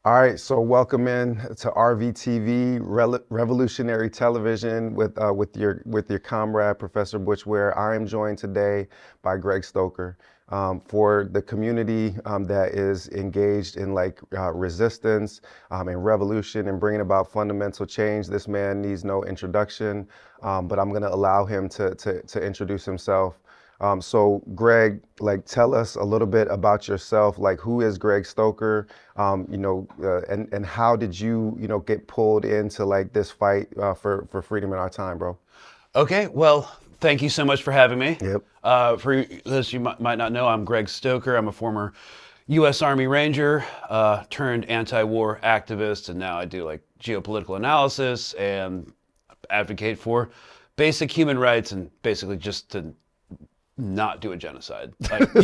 All right, so welcome in to RVTV, Revolutionary Television, with your comrade Professor Butch Ware. I am joined today by Greg Stoker. For the community that is engaged in resistance and revolution and bringing about fundamental change, this man needs no introduction, but I'm going to allow him to introduce himself. So Greg, tell us a little bit about yourself. Who is Greg Stoker? And how did you get pulled into this fight for freedom in our time, bro? Okay, well, thank you so much for having me. Yep. For those you might not know, I'm Greg Stoker. I'm a former U.S. Army Ranger turned anti-war activist, and now I do geopolitical analysis and advocate for basic human rights and basically just to not do a genocide. That.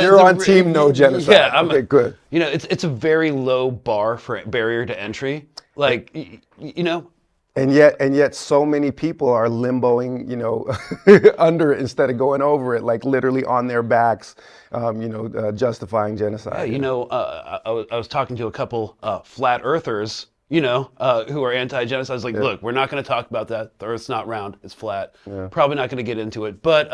You're on team no genocide. Yeah, okay, good. It's a very low bar for barrier to entry. And yet so many people are limboing, under it instead of going over it, literally on their backs, justifying genocide. Yeah, I was talking to a couple flat earthers, who are anti-genocide. I was like, look, we're not going to talk about that. The Earth's not round; it's flat. Yeah. Probably not going to get into it. But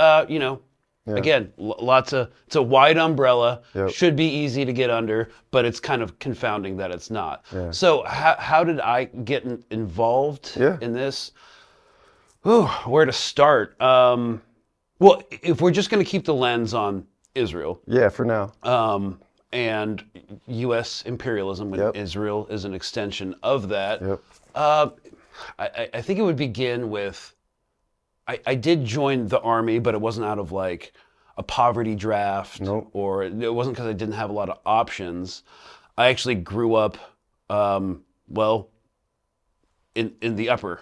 again, it's a wide umbrella. Yep. Should be easy to get under, but it's kind of confounding that it's not. Yeah. So how did I get involved in this? Where to start? Well, if we're just going to keep the lens on Israel. Yeah, for now. And U.S. imperialism, when Israel is an extension of that. Yep. I think it would begin with, I did join the Army, but it wasn't out of a poverty draft, Nope. or it wasn't because I didn't have a lot of options. I actually grew up, in the upper,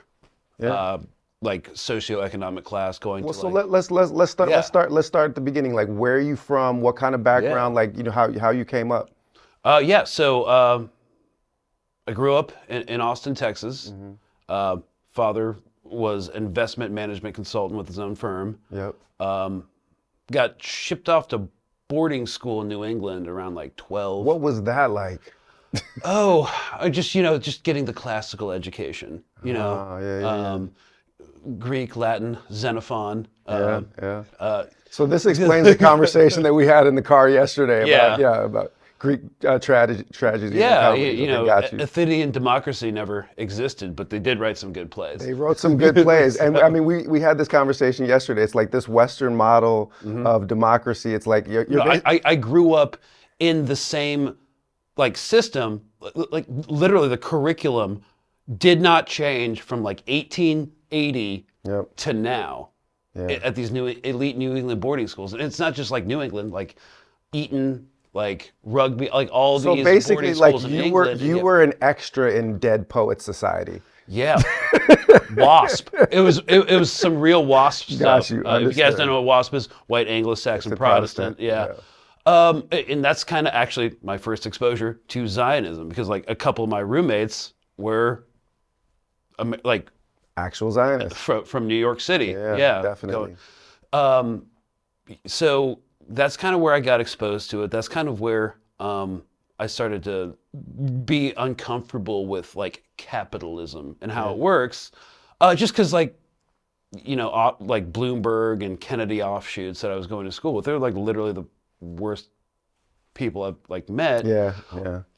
socioeconomic class, going to. So let's start at the beginning. Where are you from? What kind of background? How you came up? So I grew up in Austin, Texas. Mm-hmm. Father was investment management consultant with his own firm. Yep. Got shipped off to boarding school in New England around 12. What was that like? Just getting the classical education. Greek, Latin, Xenophon. So this explains the conversation that we had in the car yesterday about Greek tragedies. Yeah, Athenian democracy never existed, but they did write some good plays. They wrote some good plays. And I mean, we had this conversation yesterday. It's this Western model of democracy. It's I grew up in the same system, literally the curriculum did not change from 1880 to now at these new elite New England boarding schools. And it's not just New England, Eton, rugby, all so these basically, boarding schools in England. You were an extra in Dead Poets Society. Yeah, WASP. It was some real WASP stuff. If you guys don't know what WASP is, White Anglo-Saxon Protestant. Yeah. And that's kind of actually my first exposure to Zionism, because a couple of my roommates were actual Zionists from New York City. Yeah, definitely. So that's kind of where I got exposed to it. That's kind of where I started to be uncomfortable with capitalism and how it works. Just because Bloomberg and Kennedy offshoots that I was going to school with, they're literally the worst people I've met. Yeah.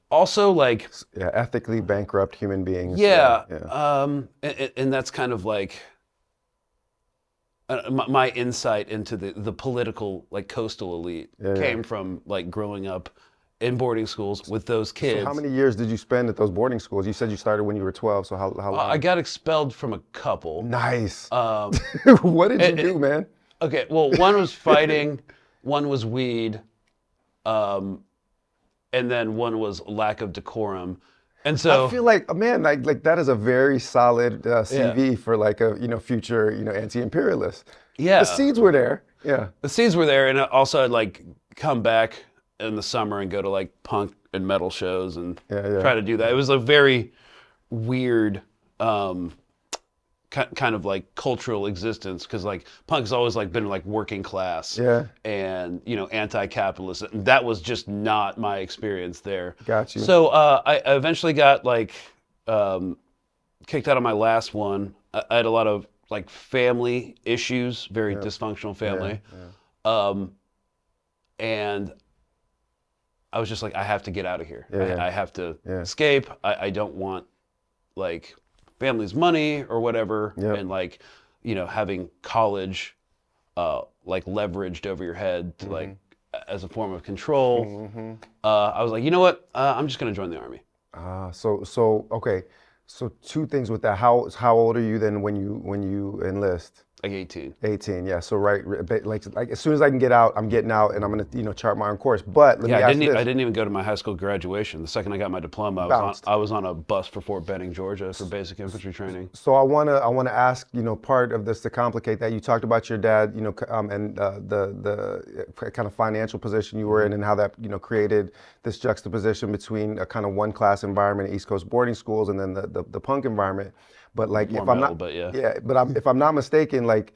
Also ethically bankrupt human beings. And that's kind of my insight into the political coastal elite came from growing up in boarding schools with those kids. So how many years did you spend at those boarding schools? You said you started when you were 12, so how long? I got expelled from a couple. Nice. What did you do, man? Okay, well, one was fighting, one was weed, and then one was lack of decorum. And so I feel man, that is a very solid CV for a future anti-imperialist. Yeah, the seeds were there. Yeah, the seeds were there, and also I'd come back in the summer and go to punk and metal shows and try to do that. It was a very weird kind of like cultural existence, because like punk's always like been like working class Yeah. and anti-capitalist, and that was just not my experience there. Got you. So I eventually got like kicked out of my last one. I had a lot of like family issues, very dysfunctional family. And I was just like, I have to get out of here. I have to escape. I don't want like family's money or whatever, and like, having college like leveraged over your head to like as a form of control. I was like, you know what? I'm just gonna join the army. Okay. So two things with that. How old are you then when you enlist? Like 18. 18, yeah. So right, like as soon as I can get out, I'm getting out, and I'm gonna chart my own course. But let me ask this. I didn't even go to my high school graduation. The second I got my diploma, I was on a bus for Fort Benning, Georgia, for basic infantry training. So I wanna ask, part of this to complicate that. You talked about your dad, and the kind of financial position you were in, and how that created this juxtaposition between a kind of one class environment, East Coast boarding schools, and then the punk environment. But like, More if I'm metal, not, but yeah. if I'm not mistaken, like,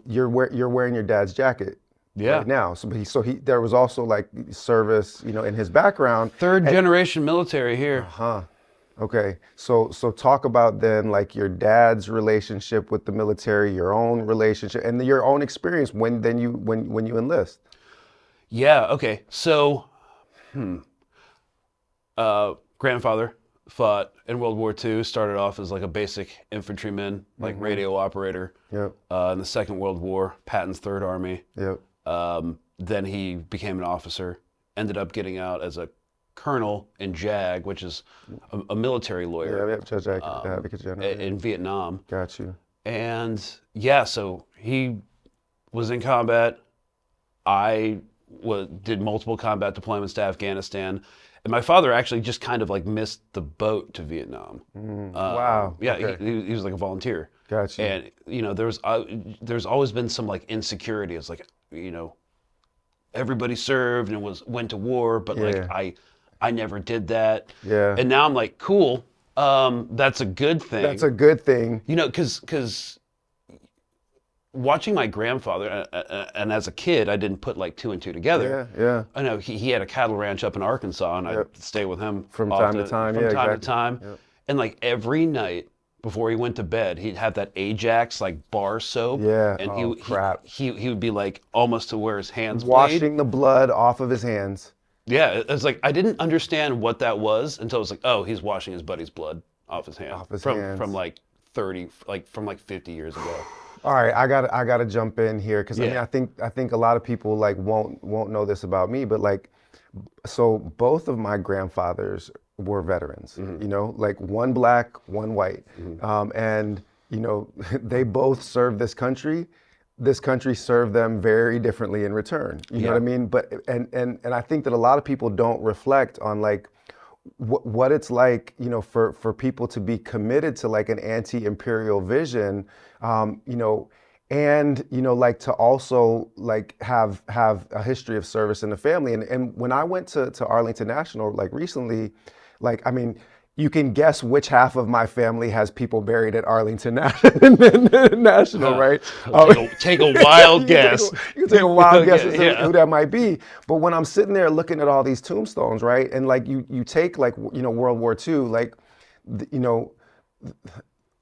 you're wearing your dad's jacket Yeah. right now. So he there was also like service, in his background. Third generation military here. Okay. So talk about then like your dad's relationship with the military, your own relationship, and your own experience when you enlist. Yeah. Okay. So, grandfather fought in World War II, started off as like a basic infantryman, like radio operator. Yep. In the Second World War, Patton's Third Army. Yep. Then he became an officer, ended up getting out as a colonel in JAG, which is a military lawyer. Yeah, Judge Advocate General. In Vietnam. Got you. And yeah, so he was in combat. I did multiple combat deployments to Afghanistan. And my father actually just kind of like missed the boat to Vietnam. Wow. Yeah, Okay. he was like a volunteer. Gotcha. And there's always been some like insecurity. It's like, everybody served and went to war, but like I never did that. Yeah. And now I'm like, cool. That's a good thing. That's a good thing. Because watching my grandfather, and as a kid, I didn't put like two and two together. Yeah. I know he had a cattle ranch up in Arkansas, and I'd stay with him From time to time. Yep. And like every night before he went to bed, he'd have that Ajax like bar soap. Yeah. And Crap. He would be like almost to where his hands Washing bleed. the blood off of his hands. Yeah, it's like I didn't understand what that was until it was like, oh, he's washing his buddy's blood off his hand. Hands. From like 30, like from like 50 years ago. All right, I gotta jump in here because I think a lot of people like won't know this about me, but like, so both of my grandfathers were veterans. Like one black, one white, and they both served this country. This country served them very differently in return. You know what I mean? But and I think that a lot of people don't reflect on like what it's like, for people to be committed to like an anti-imperial vision, and like to also like have a history of service in the family. And when I went to Arlington National like recently, like, I mean, you can guess which half of my family has people buried at Arlington National, right? Take a wild guess. You can take a wild guess as to who that might be. But when I'm sitting there looking at all these tombstones, right, and like you take like World War II, like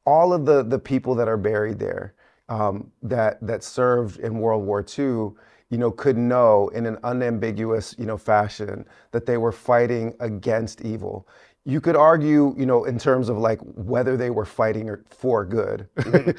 all of the people that are buried there, that served in World War II, could know in an unambiguous fashion that they were fighting against evil. You could argue, in terms of like whether they were fighting for good.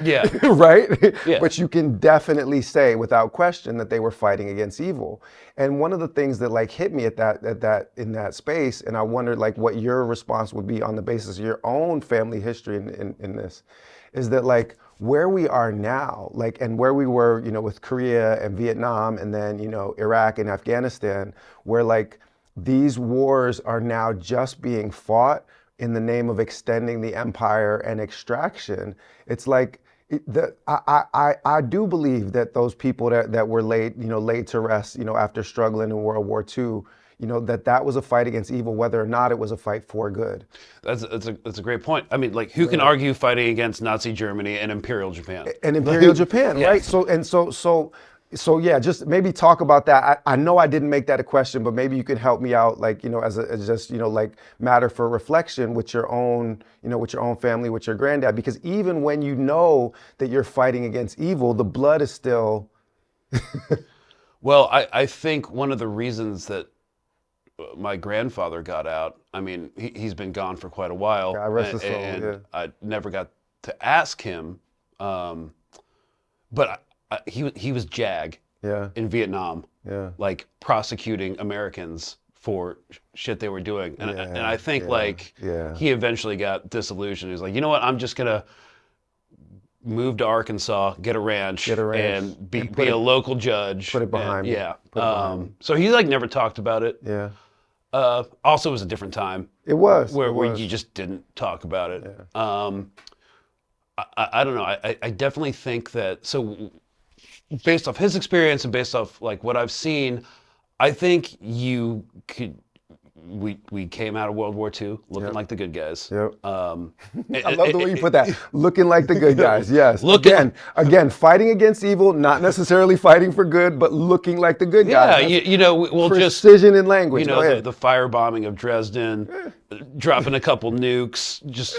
Yeah. Right? Yeah. But you can definitely say without question that they were fighting against evil. And one of the things that like hit me in that space, and I wondered like what your response would be on the basis of your own family history in this, is that like where we are now, like, and where we were, with Korea and Vietnam, and then, Iraq and Afghanistan, where like these wars are now just being fought in the name of extending the empire and extraction. It's like I do believe that those people that were laid to rest, after struggling in World War II, that was a fight against evil, whether or not it was a fight for good. That's a great point. I mean, like, who can argue fighting against Nazi Germany and Imperial Japan? And Imperial Japan, right? So yeah, just maybe talk about that. I know I didn't make that a question, but maybe you could help me out, like, as just, like, matter for reflection with your own, with your own family, with your granddad, because even when you know that you're fighting against evil, the blood is still. Well, I think one of the reasons that my grandfather got out, I mean, he's been gone for quite a while. God rest his soul, and yeah. I never got to ask him, but he was JAG in Vietnam, like prosecuting Americans for shit they were doing. And I think he eventually got disillusioned. He was like, you know what, I'm just going to move to Arkansas, get a ranch, and be a local judge. Put it behind me. Yeah. So he like never talked about it. Yeah. Also, it was a different time. It was. Where you just didn't talk about it. Yeah. I don't know. I definitely think that, so based off his experience and based off like what I've seen, I think we came out of World War II looking like the good guys. Yep. I love the way you put that. Looking like the good guys. Yes. Again, fighting against evil, not necessarily fighting for good, but looking like the good guys. Yeah, we'll precision in language. The firebombing of Dresden, dropping a couple nukes, just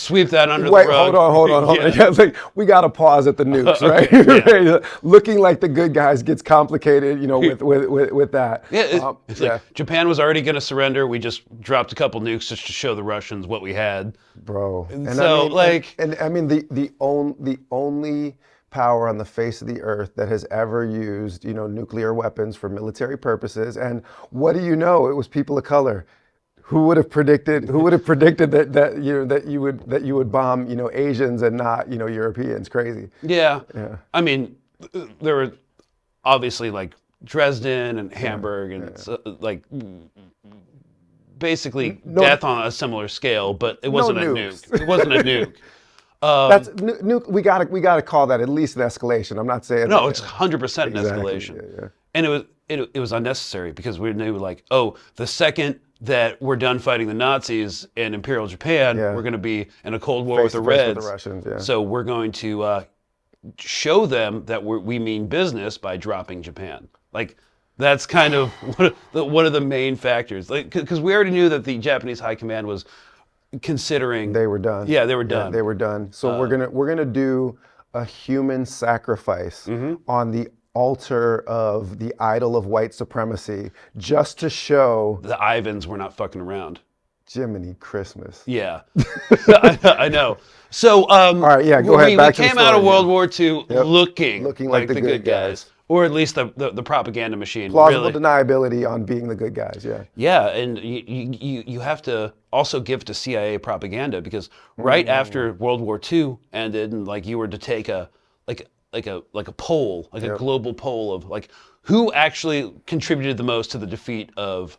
sweep that under the rug. Hold on. Yeah. It's like, we got to pause at the nukes, right? Okay, yeah. Looking like the good guys gets complicated, with that. Yeah, it's like Japan was already going to surrender. We just dropped a couple nukes just to show the Russians what we had, bro. And so I mean the only power on the face of the earth that has ever used nuclear weapons for military purposes, and what do you know? It was people of color. Who would have predicted that you would bomb Asians and not Europeans? Crazy. Yeah. I mean, there were obviously like Dresden and Hamburg and like basically death on a similar scale, but it wasn't a nuke. It wasn't a nuke. That's nuke. We gotta call that at least an escalation. I'm not saying no. It's 100% an escalation, and it was unnecessary because we knew like, oh, the second that we're done fighting the Nazis in Imperial Japan, we're going to be in a Cold War with the Reds. With the Russians, So we're going to show them that we mean business by dropping Japan. Like, that's kind of one of the main factors. Like, because we already knew that the Japanese High Command was considering they were done. Yeah, they were done. Yeah, they were done. So we're gonna do a human sacrifice on the altar of the idol of white supremacy, just to show the Ivans were not fucking around. Jiminy Christmas. Yeah, I know. So, all right, go ahead. We came out of World War II looking like the good guys. Or at least the propaganda machine. Plausible deniability on being the good guys, Yeah, and you have to also give to CIA propaganda, because right after World War II ended, and like you were to take a poll, like a global poll of like who actually contributed the most to the defeat of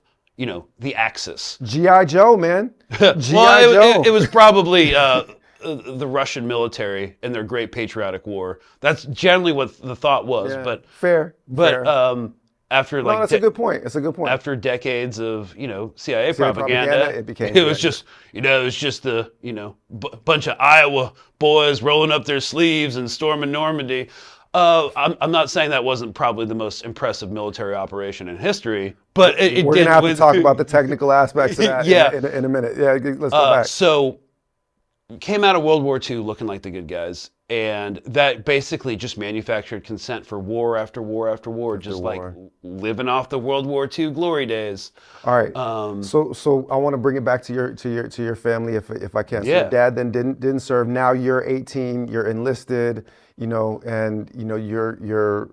the Axis. G.I. Joe, man. G.I. Joe. It was probably the Russian military and their Great Patriotic War. That's generally what the thought was. But fair. After that's a good point. It's a good point. After decades of CIA propaganda, it was just the bunch of Iowa boys rolling up their sleeves and storming Normandy. I'm not saying that wasn't probably the most impressive military operation in history, but we're gonna have to talk about the technical aspects of that in a minute. Yeah, let's go back. So came out of World War II looking like the good guys, and that basically just manufactured consent for war after war after war, like living off the World War II glory days. All right. So I want to bring it back to your family if I can. So your dad then didn't serve. Now you're 18. You're enlisted. And you're.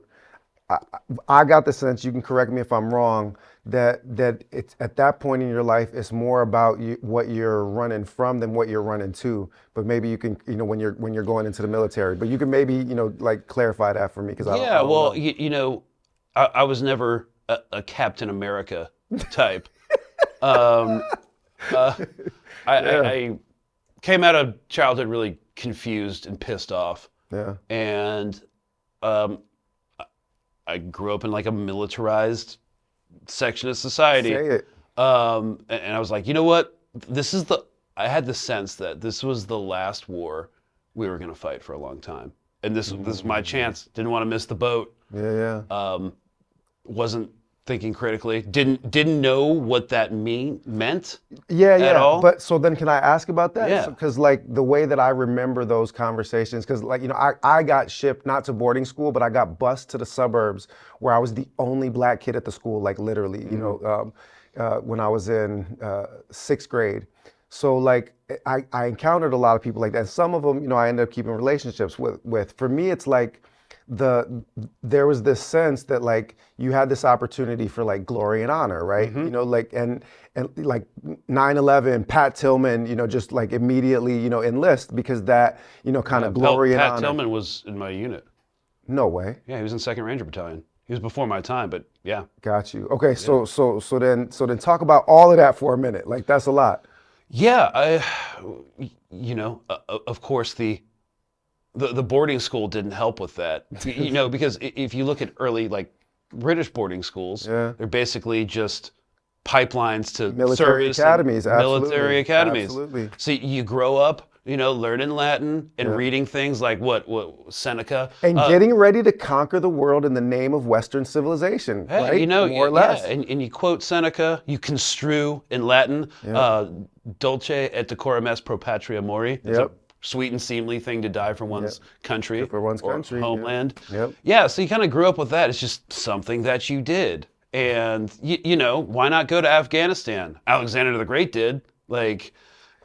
I got the sense, you can correct me if I'm wrong, that it's at that point in your life, it's more about what you're running from than what you're running to. But maybe you can, when you're going into the military, but you can maybe, like clarify that for me, because I don't know. I was never a Captain America type. I came out of childhood really confused and pissed off. Yeah. And I grew up in like a militarized section of society. Say it. And I was like, you know what? I had the sense that this was the last war we were going to fight for a long time. And this is my chance. Didn't want to miss the boat. Yeah. Wasn't thinking critically. Didn't know what that meant. Yeah. At all. But so then, can I ask about that? Yeah. Because like the way that I remember those conversations, because like I got shipped not to boarding school, but I got bused to the suburbs where I was the only black kid at the school, like literally. When I was in 6th grade. So like I encountered a lot of people like that. And some of them, I ended up keeping relationships with. For me, it's like there was this sense that like you had this opportunity for like glory and honor, right? Like and like 9/11, Pat Tillman, just like immediately, enlist because that, kind of glory and honor. Pat Tillman was in my unit. No way. Yeah, he was in 2nd Ranger Battalion. He was before my time, but yeah. Got you. Okay, so then talk about all of that for a minute. Like that's a lot. Yeah, of course the boarding school didn't help with that. Because if you look at early like British boarding schools, they're basically just pipelines to military academies. Military academies. Absolutely. So you grow up, learning Latin and reading things like what Seneca. And getting ready to conquer the world in the name of Western civilization, right? More or less. Yeah. And you quote Seneca, you construe in Latin, dulce et decorum est pro patria mori. It's a sweet and seemly thing to die for one's country for one's country, homeland. Yep. So you kind of grew up with that. It's just something that you did. And, why not go to Afghanistan? Alexander the Great did.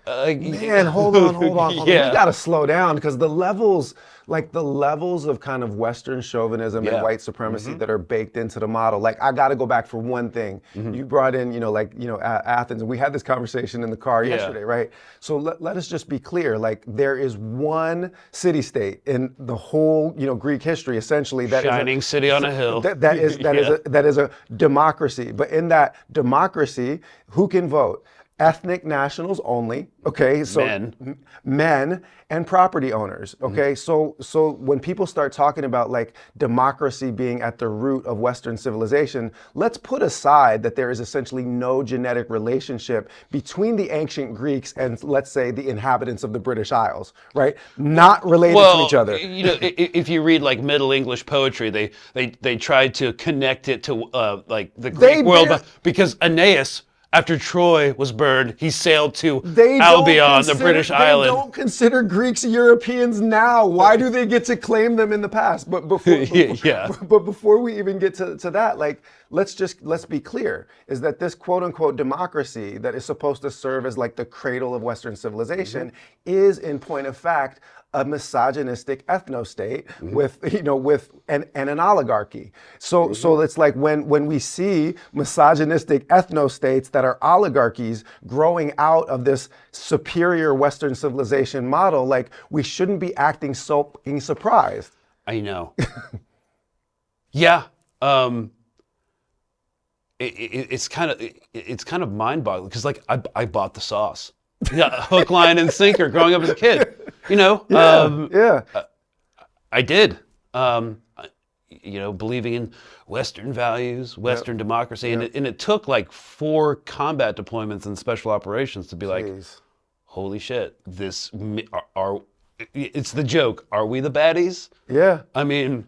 Man, hold on. Yeah. We got to slow down because the levels of kind of Western chauvinism and white supremacy that are baked into the model. Like, I got to go back for one thing. You brought in, Athens, and we had this conversation in the car yesterday, right? So let us just be clear. Like, there is one city-state in the whole, Greek history, essentially, that shining city on a hill. That is a democracy. But in that democracy, who can vote? Ethnic nationals only, okay? So men and property owners, okay? So when people start talking about like democracy being at the root of Western civilization, let's put aside that there is essentially no genetic relationship between the ancient Greeks and, let's say, the inhabitants of the British Isles, right? Not related to each other. If you read like Middle English poetry, they tried to connect it to like the Greek world because Aeneas, after Troy was burned, he sailed to Albion, the British island. They don't consider Greeks Europeans now. Why do they get to claim them in the past? But before we even get to that, like, let's be clear, is that this quote unquote democracy that is supposed to serve as like the cradle of Western civilization is, in point of fact, a misogynistic ethno-state with an oligarchy. So it's like when we see misogynistic ethno-states that are oligarchies growing out of this superior Western civilization model, like we shouldn't be acting so surprised. I know. Yeah. It's kind of mind-boggling because like I bought the sauce. Yeah, hook, line, and sinker growing up as a kid. I did. Believing in Western values, Western democracy. And it took like 4 combat deployments and special operations to be like, holy shit, it's the joke. Are we the baddies? Yeah. I mean,